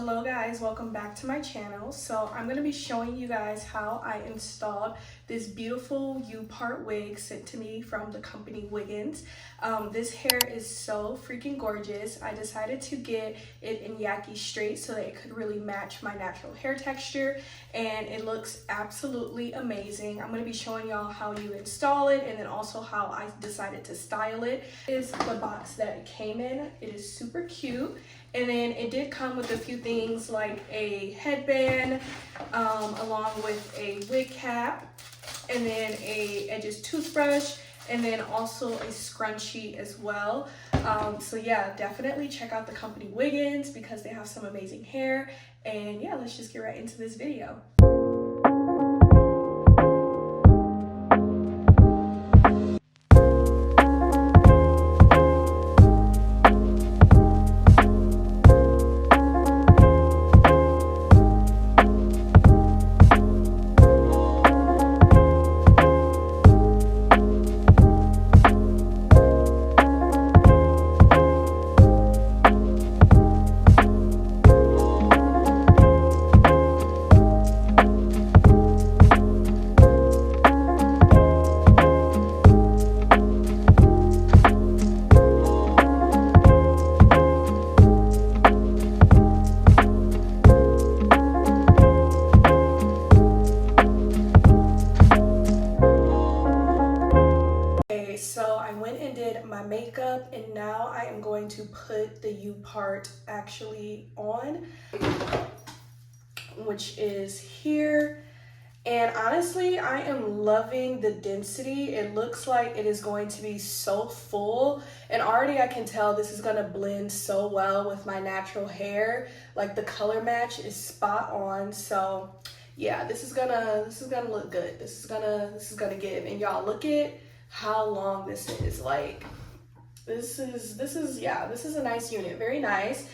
hello guys, welcome back to my channel. So I'm going to be showing you guys how I installed this beautiful U-part wig sent to me from the company Wiggins. This hair is so freaking gorgeous. I decided to get it in yaki straight so that it could really match my natural hair texture, and it looks absolutely amazing. I'm going to be showing y'all how you install it and then also how I decided to style it. This is the box that it came in. It is super cute. And then it did come with a few things like a headband, along with a wig cap, and then a edges toothbrush, and then also a scrunchie as well. So yeah, definitely check out the company Wiggins because they have some amazing hair. And yeah, let's just get right into this video. So I went and did my makeup, and now I am going to put the U part actually on, which is here. And honestly, I am loving the density. It looks like it is going to be so full, and already I can tell this is gonna blend so well with my natural hair. Like the color match is spot on. So yeah, this is gonna look good. This is gonna give. And y'all, look at how long this is. Like this is a nice unit, very nice.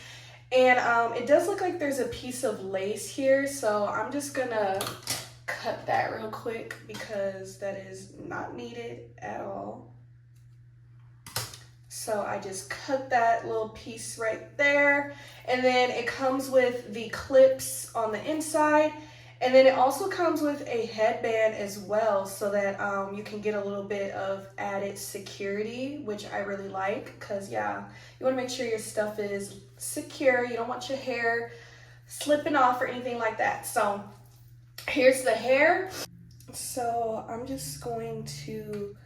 And it does look like there's a piece of lace here, so I'm just gonna cut that real quick because that is not needed at all. So I just cut that little piece right there, and then it comes with the clips on the inside. And then it also comes with a headband as well, so that you can get a little bit of added security, which I really like, because yeah, you want to make sure your stuff is secure. You don't want your hair slipping off or anything like that. So here's the hair. So I'm just going to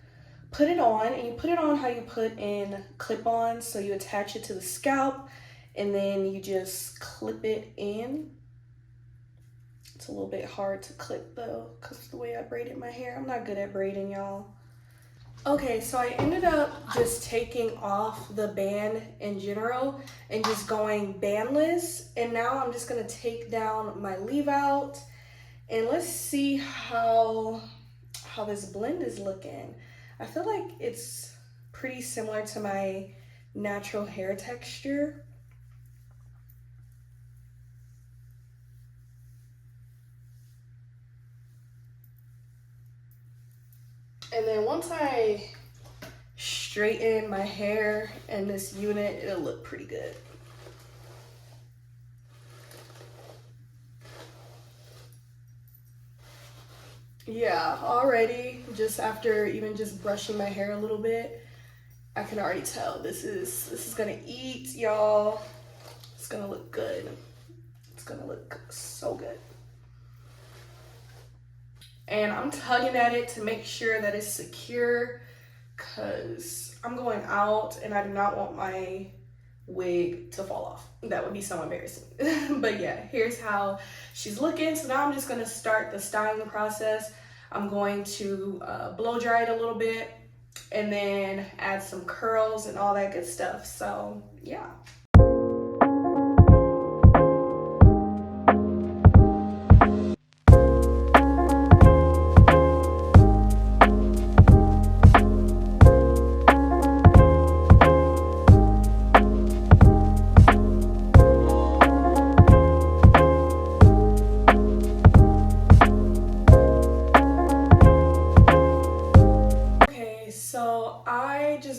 put it on, and you put it on how you put in clip-ons. So you attach it to the scalp, and then you just clip it in. It's a little bit hard to clip though, because the way I braided my hair. I'm not good at braiding, y'all. Okay, so I ended up just taking off the band in general and just going bandless. And now I'm just gonna take down my leave out, and let's see how this blend is looking. I feel like it's pretty similar to my natural hair texture. And then once I straighten my hair in this unit, it'll look pretty good. Yeah, already, just after even just brushing my hair a little bit, I can already tell this is gonna eat, y'all. It's gonna look good. It's gonna look so good. And I'm tugging at it to make sure that it's secure, because I'm going out and I do not want my wig to fall off. That would be so embarrassing. But yeah, here's how she's looking. So now I'm just gonna start the styling process. I'm going to blow dry it a little bit and then add some curls and all that good stuff. So yeah.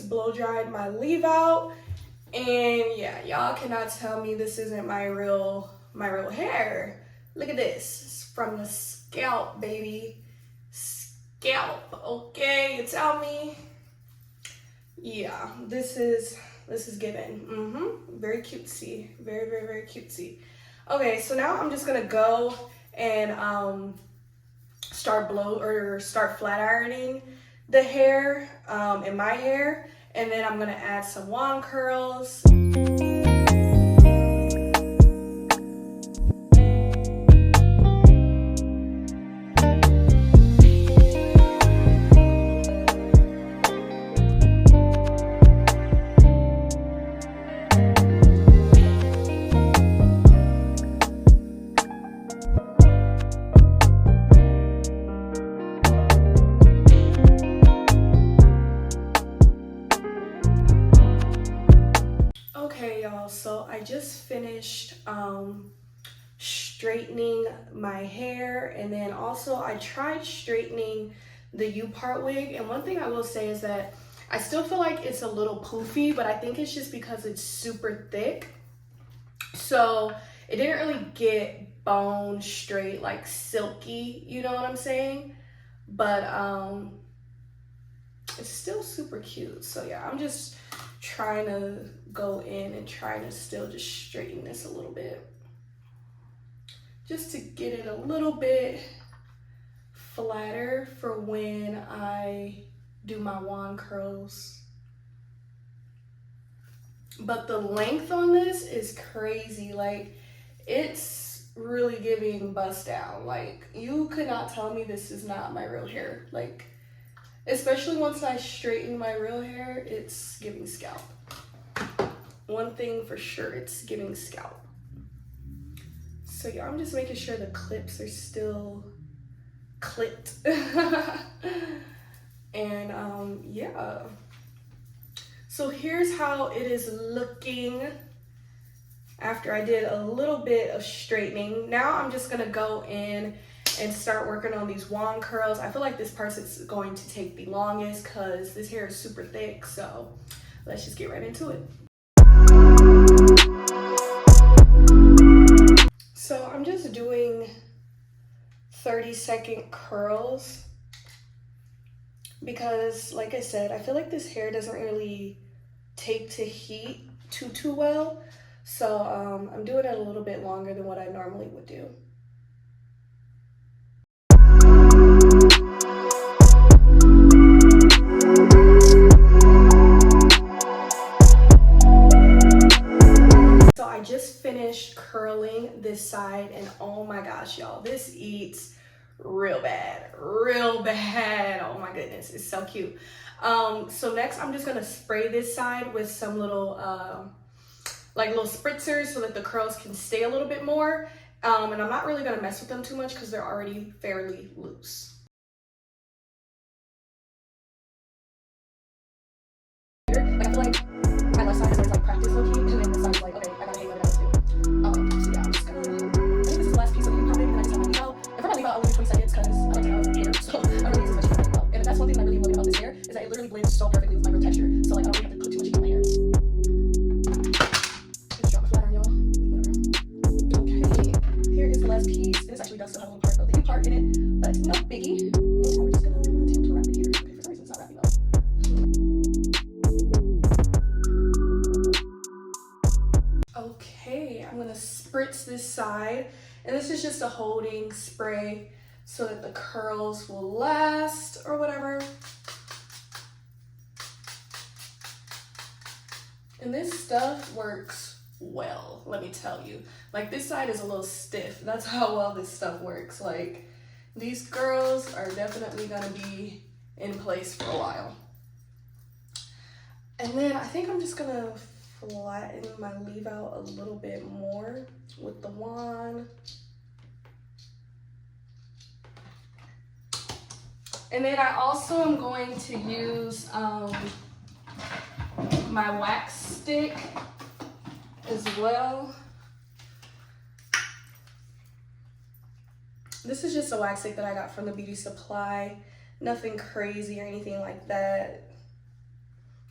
Blow dried my leave out, and yeah, y'all cannot tell me this isn't my real my real hair. Look at this. It's from the scalp, baby. Scalp, okay? You tell me. Yeah, this is given. Very cutesy. Very, very, very cutesy. Okay, so now I'm just gonna go and start flat ironing the hair in my hair, and then I'm gonna add some wand curls. Okay, y'all, so I just finished straightening my hair, and then also I tried straightening the U-part wig, and one thing I will say is that I still feel like it's a little poofy, but I think it's just because it's super thick, so it didn't really get bone straight, like silky, you know what I'm saying? But it's still super cute. So yeah, I'm just trying to go in and try to still just straighten this a little bit, just to get it a little bit flatter for when I do my wand curls. But the length on this is crazy. Like, it's really giving bust down. Like, you could not tell me this is not my real hair. Like, especially once I straighten my real hair, it's giving scalp. One thing for sure, it's giving scalp. So yeah, I'm just making sure the clips are still clipped. And yeah. So here's how it is looking after I did a little bit of straightening. Now I'm just gonna go in and start working on these wand curls. I feel like this part is going to take the longest because this hair is super thick, so let's just get right into it. So I'm just doing 30-second curls because, like I said, I feel like this hair doesn't really take to heat too well. So I'm doing it a little bit longer than what I normally would do. So I just finished curling this side, and oh my gosh, y'all, this eats real bad. Oh my goodness, it's so cute. So next I'm just gonna spray this side with some little like little spritzers so that the curls can stay a little bit more. And I'm not really gonna mess with them too much because they're already fairly loose. Like, I feel like my left side is like practice low-key, and then this side is like, okay, I gotta hang what I gotta do. So yeah, I'm just gonna, I think this is the last piece of the U-part, and I just have my leave out. And for my leave out, I'll leave it 20 seconds because I like to have hair, so I don't really use as much as my leave out. And that's one thing that I really love about this hair, is that it literally blends so perfectly with my real texture. So like, I don't really have to put too much heat on my hair. Just drop my flat iron, y'all. Whatever. Okay, here is the last piece. This actually does still have a little part of the U-part in it, but no biggie. And we're just gonna attempt to wrap it here. Okay, for some reason it's not wrapping up. Okay, I'm gonna spritz this side, and this is just a holding spray so that the curls will last or whatever. And this stuff works well, let me tell you. Like, this side is a little stiff. That's how well this stuff works. Like, these curls are definitely gonna be in place for a while. And then I think I'm just gonna flatten my leave out a little bit more with the wand. And then I also am going to use my wax stick as well. This is just a wax stick that I got from the beauty supply. Nothing crazy or anything like that.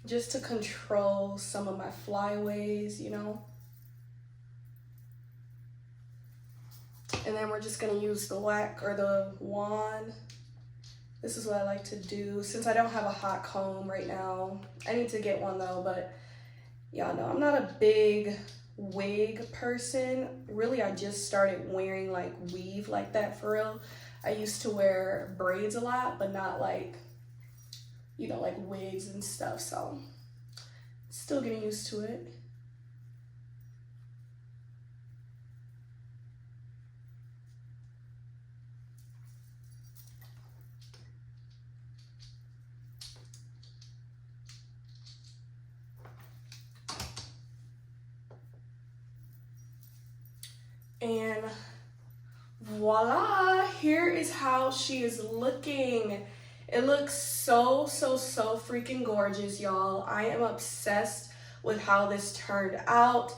Just to control some of my flyaways, you know. And then we're just gonna use the whack or the wand. This is what I like to do since I don't have a hot comb right now. I need to get one though, but y'all know I'm not a big wig person. Really, I just started wearing like weave like that for real. I used to wear braids a lot, but not like, you know, like wigs and stuff. So still getting used to it. And voila, here is how she is looking. It looks so freaking gorgeous, y'all. I am obsessed with how this turned out.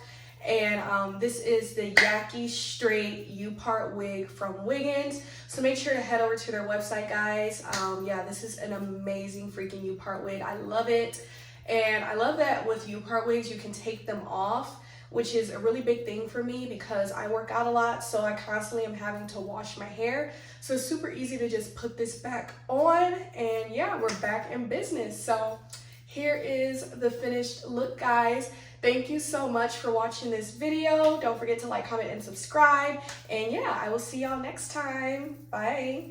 And this is the Yaki Straight U-Part wig from Wiggins. So make sure to head over to their website, guys. Yeah, this is an amazing freaking U-Part wig. I love it. And I love that with U-Part wigs, you can take them off, which is a really big thing for me because I work out a lot, so I constantly am having to wash my hair. So it's super easy to just put this back on, and yeah, we're back in business. So here is the finished look, guys. Thank you so much for watching this video. Don't forget to like, comment, and subscribe. And yeah, I will see y'all next time. Bye.